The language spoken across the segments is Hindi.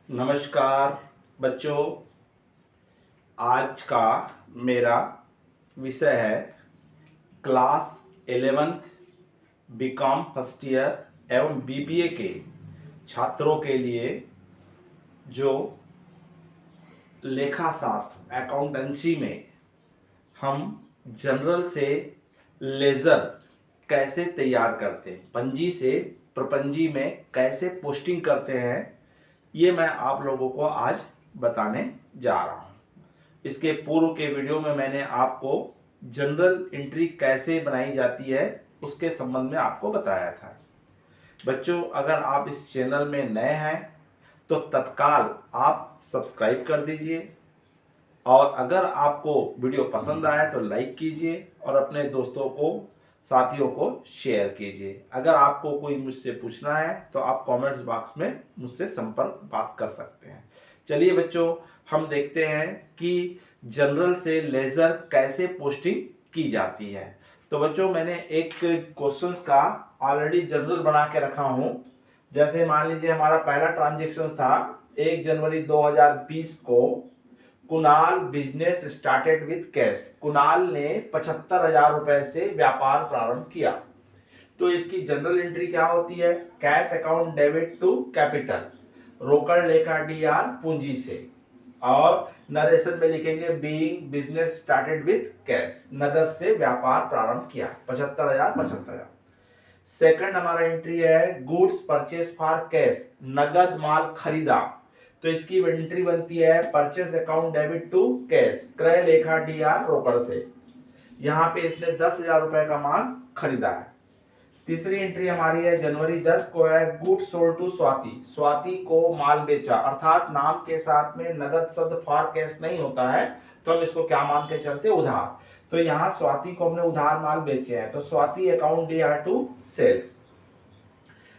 नमस्कार बच्चों। आज का मेरा विषय है class 11th BCom first year एवं बीबीए के छात्रों के लिए जो लेखा शास्त्र अकाउंटेंसी में हम जनरल से लेजर कैसे तैयार करते हैं, पंजी से प्रपंजी में कैसे पोस्टिंग करते हैं, ये मैं आप लोगों को आज बताने जा रहा हूँ। इसके पूर्व के वीडियो में मैंने आपको जनरल एंट्री कैसे बनाई जाती है उसके संबंध में आपको बताया था। बच्चों, अगर आप इस चैनल में नए हैं तो तत्काल आप सब्सक्राइब कर दीजिए और अगर आपको वीडियो पसंद आए तो लाइक कीजिए और अपने दोस्तों को, साथियों को शेयर कीजिए। अगर आपको कोई मुझसे पूछना है तो आप कमेंट्स बॉक्स में मुझसे संपर्क बात कर सकते हैं। चलिए बच्चों, हम देखते हैं कि जनरल से लेजर कैसे पोस्टिंग की जाती है। तो बच्चों, मैंने एक क्वेश्चंस का ऑलरेडी जनरल बना के रखा हूं। जैसे मान लीजिए हमारा पहला ट्रांजेक्शन था 1 जनवरी 2020 को Kunal business started with cash. Kunal ने 75,000 रुपए से व्यापार प्रारंभ किया। तो इसकी जनरल एंट्री क्या होती है? Cash account debit to capital, रोकड़ लेखा डीआर पूंजी से, और नरेशन में लिखेंगे being business started with cash, नगद से व्यापार प्रारंभ किया 75,000। सेकंड हमारा एंट्री है गुड्स परचेस फॉर कैश, नगद माल खरीदा। तो इसकी एंट्री बनती है purchase account debit to cash, क्रय लेखा डीआर रोकड़ से। यहाँ पे इसने 10,000 रुपए का माल खरीदा है। तीसरी एंट्री हमारी है जनवरी 10 को है goods sold to Swati, Swati को माल बेचा। अर्थात नाम के साथ में नगद शब्द फॉर कैश नहीं होता है तो हम इसको क्या मान के चलते, उधार। तो यहाँ स्वाति को हमने उधार माल बेचे हैं तो Swati account DR to sales.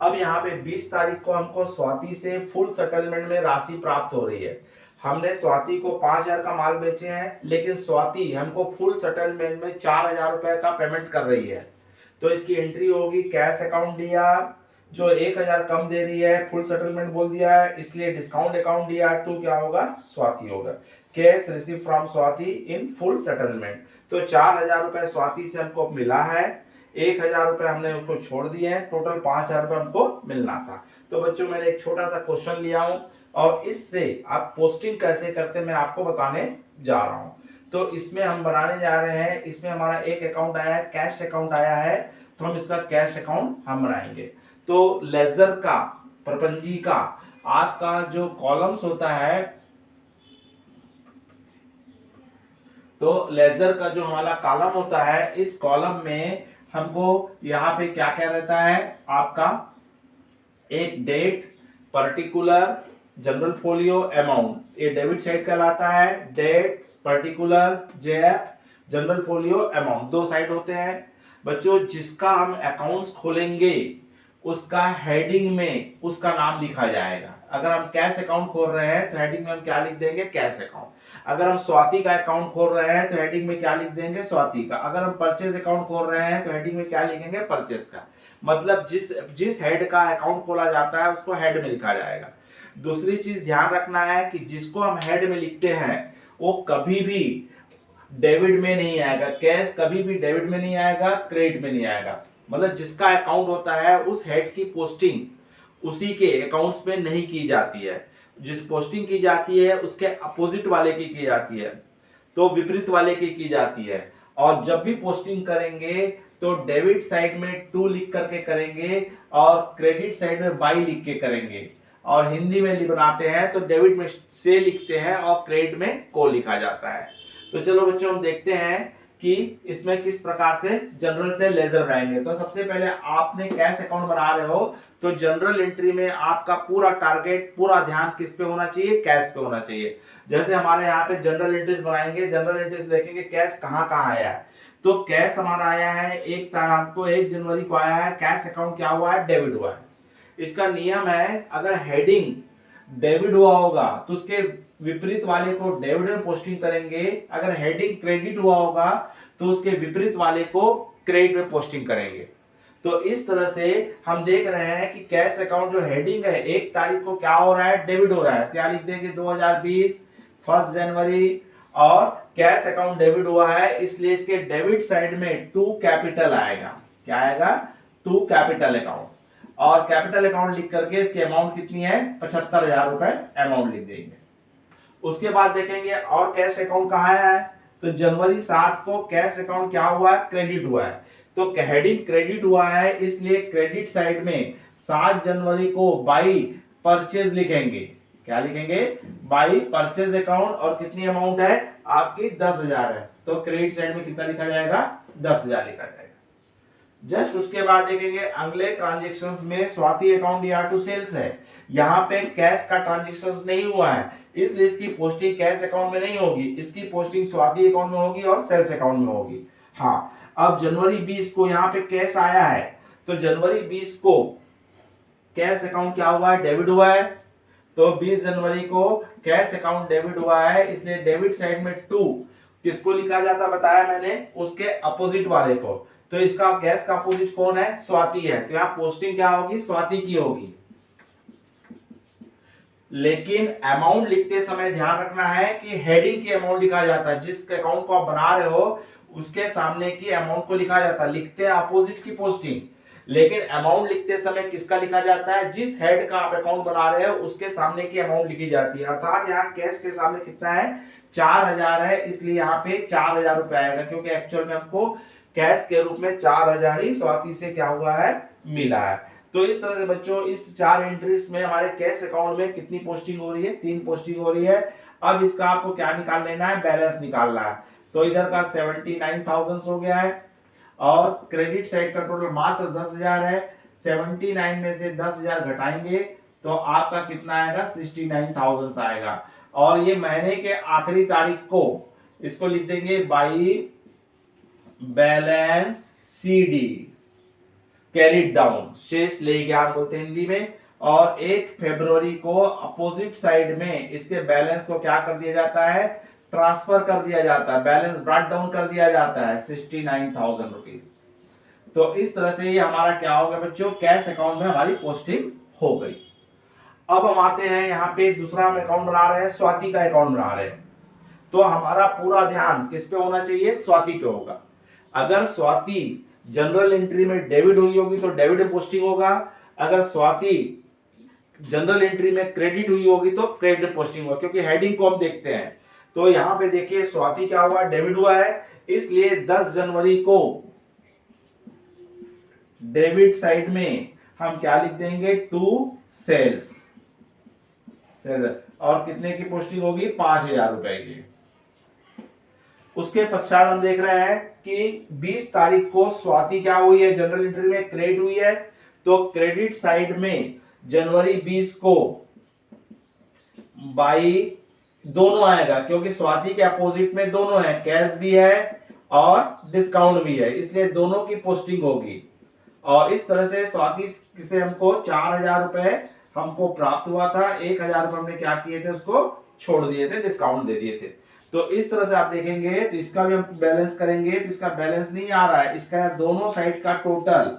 अब यहाँ पे 20 तारीख को हमको स्वाति से फुल सेटलमेंट में राशि प्राप्त हो रही है। हमने स्वाति को 5,000 का माल बेचे हैं लेकिन स्वाति हमको फुल सेटलमेंट में 4,000 रुपए का पेमेंट कर रही है। तो इसकी एंट्री होगी कैश अकाउंट डीआर, जो 1,000 कम दे रही है, फुल सेटलमेंट बोल दिया है इसलिए डिस्काउंट अकाउंट डीआर टू क्या होगा, स्वाति होगा। Cash receive from Swati in full settlement. तो 4,000 रुपए स्वाति से हमको मिला है, 1,000 रुपए हमने उसको छोड़ दिए हैं, टोटल 5,000 रुपए हमको मिलना था। तो बच्चों, मैंने एक छोटा सा क्वेश्चन लिया हूं और इससे आप पोस्टिंग कैसे करते हैं मैं आपको बताने जा रहा हूं। तो इसमें हम बनाने जा रहे हैं, इसमें हमारा एक अकाउंट आया है, कैश अकाउंट आया है, तो हम इसका कैश अकाउंट हम बनाएंगे। तो लेजर का, प्रपंजी का आपका जो कॉलम्स होता है, तो लेजर का जो हमारा कॉलम होता है, इस कॉलम में हमको यहाँ पे क्या क्या रहता है, आपका एक date, particular, general folio, amount. ये डेबिट साइड कहलाता है, date, particular, JF, general folio, amount, दो साइड होते हैं। बच्चों, जिसका हम अकाउंट्स खोलेंगे उसका हेडिंग में उसका नाम लिखा जाएगा। अगर हम कैश अकाउंट खोल रहे हैं तो हेडिंग में हम क्या लिख देंगे, कैश अकाउंट। अगर हम स्वाति का अकाउंट खोल रहे हैं तो हेडिंग में क्या लिख देंगे, स्वाति का। अगर हम परचेज अकाउंट खोल रहे हैं तो हेडिंग में क्या लिखेंगे, परचेज का। मतलब जिस हेड का अकाउंट खोला जाता है उसको हेड में लिखा जाएगा। दूसरी चीज ध्यान रखना है कि जिसको हम हेड में लिखते हैं वो कभी भी डेबिट में नहीं आएगा, कैश कभी भी डेबिट में नहीं आएगा, क्रेडिट में नहीं आएगा। मतलब जिसका अकाउंट होता है उस हेड की पोस्टिंग उसी के अकाउंट्स में नहीं की जाती है। जिस पोस्टिंग की जाती है उसके अपोजिट वाले की जाती है, तो विपरीत वाले की जाती है। और जब भी पोस्टिंग करेंगे तो डेबिट साइड में टू लिख करके करेंगे और क्रेडिट साइड में बाई लिख के करेंगे। और हिंदी में बनाते हैं तो डेबिट में से लिखते हैं और क्रेडिट में को लिखा जाता है। तो चलो बच्चों, हम देखते हैं कि इसमें किस प्रकार से जनरल से लेजर बनाएंगे। तो सबसे पहले आपने कैश अकाउंट बना रहे हो तो जनरल एंट्री में आपका पूरा टारगेट, पूरा ध्यान किस पे होना चाहिए, कैश पे होना चाहिए। जैसे हमारे यहाँ पे जनरल एंट्रीज बनाएंगे, जनरल एंट्रीज देखेंगे कैश कहाँ कहाँ आया है। तो कैश हमारा आया है 1 जनवरी को आया है, कैश अकाउंट क्या हुआ है, डेबिट हुआ है। इसका नियम है, अगर हेडिंग डेबिट हुआ होगा तो उसके विपरीत वाले को डेबिट में पोस्टिंग करेंगे। अगर हेडिंग क्रेडिट हुआ होगा तो उसके विपरीत वाले को क्रेडिट में पोस्टिंग करेंगे। तो इस तरह से हम देख रहे हैं कि कैश अकाउंट जो हेडिंग है 1 तारीख को क्या हो रहा है, डेबिट हो रहा है। क्या लिख देंगे 2020 1 जनवरी, और कैश अकाउंट डेबिट हुआ है, इसलिए इसके डेबिट साइड में टू कैपिटल आएगा। क्या आएगा, टू कैपिटल अकाउंट, और कैपिटल अकाउंट लिख करके इसकी अमाउंट कितनी है, 75,000 रुपए अमाउंट लिख देंगे। उसके बाद देखेंगे और कैश अकाउंट कहाँ है, तो जनवरी 7 को कैश अकाउंट क्या हुआ है, क्रेडिट हुआ है। तो हेडिंग क्रेडिट हुआ है, इसलिए क्रेडिट साइड में 7 जनवरी को बाई परचेज लिखेंगे। क्या लिखेंगे, बाई परचेज अकाउंट, और कितनी अमाउंट है आपकी 10,000 है, तो क्रेडिट साइड में कितना लिखा जाएगा, 10,000 लिखा जाएगा। जस्ट उसके बाद देखेंगे अगले ट्रांजेक्शन्स में स्वाति अकाउंट या टू सेल्स है, यहाँ पे कैश का ट्रांजेक्शन्स नहीं हुआ है, इसलिए इसकी पोस्टिंग कैश अकाउंट में नहीं होगी, इसकी पोस्टिंग स्वाति अकाउंट में होगी और सेल्स अकाउंट में होगी। हाँ, अब जनवरी 20 को यहाँ पे कैश आया है, तो जनवरी 20 को कैश अकाउंट क्या हुआ है, डेबिट हुआ है। तो 20 जनवरी को कैश अकाउंट डेबिट हुआ है, इसलिए डेबिट साइड में टू किसको लिखा जाता बताया मैंने, उसके अपोजिट वाले को। तो इसका कैश का अपोजिट कौन है, स्वाति है, तो यहाँ पोस्टिंग क्या होगी, स्वाति की होगी। लेकिन अमाउंट लिखते समय ध्यान रखना है कि हेडिंग की अमाउंट लिखा जाता है, जिस अकाउंट को आप बना रहे हो उसके सामने की अमाउंट को लिखा जाता है, लिखते हैं अपोजिट की पोस्टिंग। लेकिन अमाउंट लिखते समय किसका लिखा जाता है, जिस हेड का आप अकाउंट बना रहे हो उसके सामने की अमाउंट लिखी जाती है। अर्थात यहाँ कैश के सामने कितना है, 4,000 है, इसलिए यहाँ पे 4,000 रुपए आएगा, क्योंकि एक्चुअल में हमको कैश के रूप में 4,000 ही स्वाति से क्या हुआ है, मिला है। तो इस तरह से बच्चों इस 4 एंट्रीज में हमारे कैश अकाउंट में कितनी पोस्टिंग हो रही है, 3 पोस्टिंग हो रही है। अब इसका आपको क्या निकाल लेना है, बैलेंस निकालना है। तो इधर का 79,000 हो गया है, और क्रेडिट साइड का टोटल मात्र 10,000 है। 79 में से 10,000 घटाएंगे तो आपका कितना आएगा, 69,000 आएगा। और ये महीने के आखिरी तारीख को इसको लिख देंगे by balance CD carried down, शेष ले गया हम बोलते हैं हिंदी में। और 1 फरवरी को अपोजिट साइड में इसके बैलेंस को क्या कर दिया जाता है, ट्रांसफर कर दिया जाता है, बैलेंस ब्रॉट डाउन कर दिया जाता है 69,000 रुपीज। तो इस तरह से ये हमारा क्या होगा बच्चों, कैश अकाउंट में हमारी पोस्टिंग हो गई। अब हम आते हैं यहाँ पे दूसरा हम अकाउंट बना रहे हैं, स्वाति का अकाउंट बना रहे हैं। तो हमारा पूरा ध्यान किस पे होना चाहिए, स्वाति पे होगा। अगर स्वाति जनरल एंट्री में डेबिट हुई होगी तो डेबिट पोस्टिंग होगा, अगर स्वाति जनरल एंट्री में क्रेडिट हुई होगी तो क्रेडिट पोस्टिंग होगा, क्योंकि हेडिंग को हम देखते हैं। तो यहां पे देखिए स्वाति क्या हुआ, डेबिट हुआ है, इसलिए 10 जनवरी को डेबिट साइड में हम क्या लिख देंगे, टू सेल्स, और कितने की पोस्टिंग होगी, 5,000 रुपए की। उसके पश्चात हम देख रहे हैं कि 20 तारीख को स्वाति क्या हुई है, जनरल एंट्री में क्रेडिट हुई है, तो क्रेडिट साइड में जनवरी 20 को बाई दोनों आएगा, क्योंकि स्वाति के अपोजिट में दोनों है, कैश भी है और डिस्काउंट भी है, इसलिए दोनों की पोस्टिंग होगी। और इस तरह से स्वाति से हमको 4,000 रुपए हमको प्राप्त हुआ था, 1,000 रुपए हमने क्या किए थे, उसको छोड़ दिए थे, डिस्काउंट दे दिए थे। तो इस तरह से आप देखेंगे तो इसका भी हम बैलेंस करेंगे तो इसका बैलेंस नहीं आ रहा है, इसका दोनों साइड का टोटल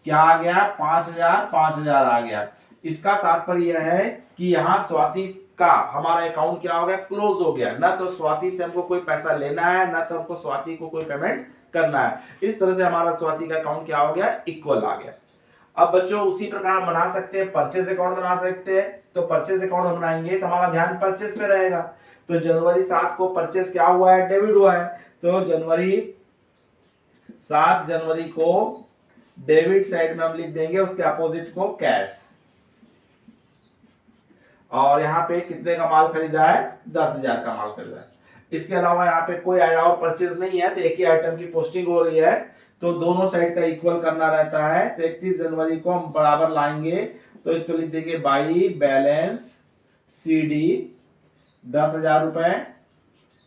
क्या आ गया, 5,000 5,000 आ गया। इसका तात्पर्य यह है कि यहाँ स्वाति का हमारा अकाउंट क्या हो गया, क्लोज हो गया। ना तो स्वाति से हमको कोई पैसा लेना है, ना तो हमको स्वाति को कोई पेमेंट करना है। इस तरह से हमारा स्वाति का अकाउंट क्या हो गया, इक्वल आ गया। अब बच्चों उसी प्रकार बना सकते हैं, परचेज अकाउंट बना सकते हैं। तो परचेज अकाउंट हम बनाएंगे तो हमारा ध्यान परचेज पे रहेगा। तो जनवरी 7 को परचेज क्या हुआ है, डेबिट हुआ है, तो 7 जनवरी को डेबिट साइड में हम लिख देंगे उसके अपोजिट को कैश। और यहाँ पे कितने का माल खरीदा है, 10,000 का माल खरीदा है। इसके अलावा यहाँ पे कोई और परचेज नहीं है, तो एक ही आइटम की पोस्टिंग हो रही है, तो दोनों साइड का इक्वल करना रहता है। तो 31 जनवरी को हम बराबर लाएंगे, तो इसको लिख देंगे बाई बैलेंस CD 10,000 रुपए,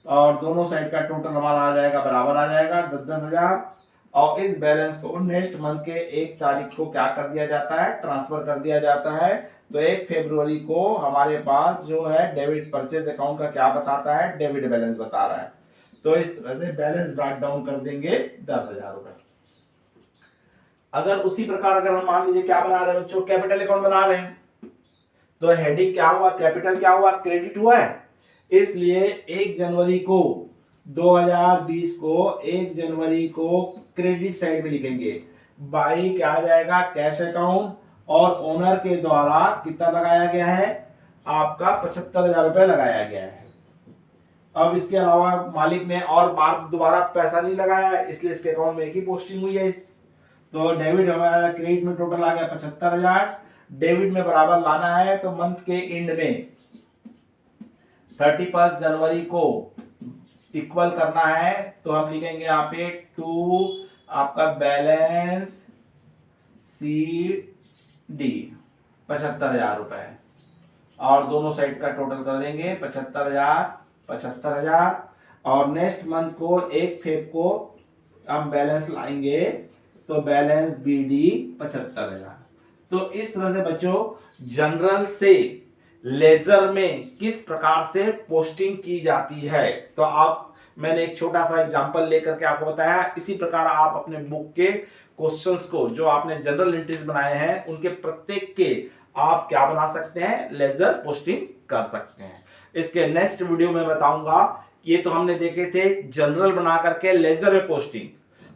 और दोनों साइड का टोटल हमारा आ जाएगा, बराबर आ जाएगा 10,000। और इस बैलेंस को नेक्स्ट मंथ के 1 तारीख को क्या कर दिया जाता है, ट्रांसफर कर दिया जाता है। तो 1 फरवरी को हमारे पास जो है डेबिट परचेज अकाउंट का क्या बताता है, डेबिट बैलेंस बता रहा है। तो इस तरह से बैलेंस ब्रॉट डाउन कर देंगे 10,000 रुपए। अगर उसी प्रकार अगर हम मान लीजिए क्या बना रहे हैं बच्चों, कैपिटल अकाउंट बना रहे हैं, तो हेडिंग क्या हुआ, कैपिटल क्या हुआ, क्रेडिट हुआ है। इसलिए 1 जनवरी को 2020 को 1 जनवरी को क्रेडिट साइड में लिखेंगे। बाई क्या आ जाएगा, कैश अकाउंट, और ओनर के द्वारा कितना लगाया गया है, आपका 75,000 रुपए लगाया गया है। अब इसके अलावा मालिक ने और बार दोबारा पैसा नहीं लगाया है, इसलिए इसके अकाउंट में एक ही पोस्टिंग हुई है। इस तो डेबिट हमारा क्रेडिट में टोटल आ गया 75,000, डेबिट में बराबर लाना है तो मंथ के एंड में 31 जनवरी को इक्वल करना है, तो हम लिखेंगे यहाँ पे टू आपका बैलेंस सी डी 75,000 रुपए, और दोनों साइड का टोटल कर देंगे 75,000। और नेक्स्ट मंथ को 1 फेब को हम बैलेंस लाएंगे, तो बैलेंस बी डी 75,000। तो इस तरह से बच्चों जनरल से लेजर में किस प्रकार से पोस्टिंग की जाती है, तो आप मैंने एक छोटा सा एग्जांपल लेकर के आपको बताया। इसी प्रकार आप अपने बुक के क्वेश्चंस को जो आपने जनरल एंट्रीज बनाए हैं उनके प्रत्येक के आप क्या बना सकते हैं, लेजर पोस्टिंग कर सकते हैं। इसके नेक्स्ट वीडियो में बताऊंगा, ये तो हमने देखे थे जनरल बना करके लेजर में पोस्टिंग,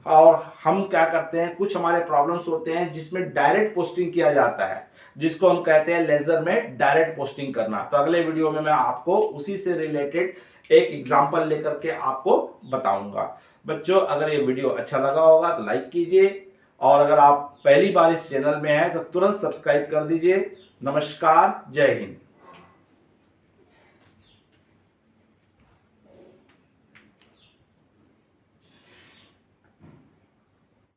और हम क्या करते हैं, कुछ हमारे प्रॉब्लम्स होते हैं जिसमें डायरेक्ट पोस्टिंग किया जाता है, जिसको हम कहते हैं लेजर में डायरेक्ट पोस्टिंग करना। तो अगले वीडियो में मैं आपको उसी से रिलेटेड एक एग्जांपल लेकर के आपको बताऊंगा। बच्चों अगर ये वीडियो अच्छा लगा होगा तो लाइक कीजिए, और अगर आप पहली बार इस चैनल में हैं तो तुरंत सब्सक्राइब कर दीजिए। नमस्कार, जय हिंद।